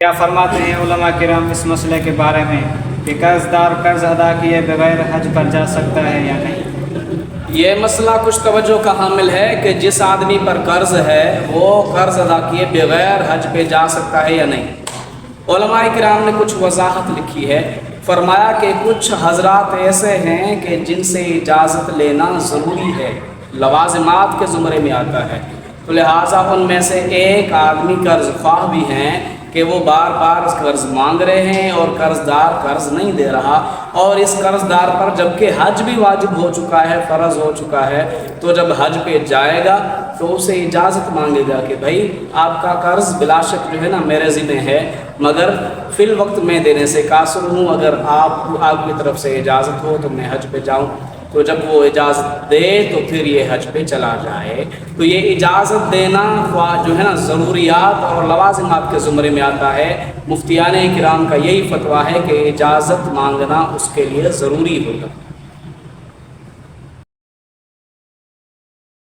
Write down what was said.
کیا فرماتے ہیں علماء کرام اس مسئلے کے بارے میں کہ قرض دار قرض ادا کیے بغیر حج پر جا سکتا ہے یا نہیں؟ یہ مسئلہ کچھ توجہ کا حامل ہے کہ جس آدمی پر قرض ہے وہ قرض ادا کیے بغیر حج پہ جا سکتا ہے یا نہیں۔ علماء کرام نے کچھ وضاحت لکھی ہے، فرمایا کہ کچھ حضرات ایسے ہیں کہ جن سے اجازت لینا ضروری ہے، لوازمات کے زمرے میں آتا ہے، تو لہٰذا ان میں سے ایک آدمی قرض خواہ بھی ہیں کہ وہ بار بار قرض مانگ رہے ہیں اور قرض دار قرض نہیں دے رہا، اور اس قرض دار پر جبکہ حج بھی واجب ہو چکا ہے، فرض ہو چکا ہے، تو جب حج پہ جائے گا تو اسے اجازت مانگے گا کہ بھائی آپ کا قرض بلا شک جو ہے نا میرے ذمہ ہے، مگر فی الوقت میں دینے سے قاصر ہوں، اگر آپ کی طرف سے اجازت ہو تو میں حج پہ جاؤں۔ تو جب وہ اجازت دے تو پھر یہ حج پہ چلا جائے۔ تو یہ اجازت دینا جو ہے نا ضروریات اور لوازمات کے زمرے میں آتا ہے۔ مفتیان کرام کا یہی فتویٰ ہے کہ اجازت مانگنا اس کے لیے ضروری ہوگا۔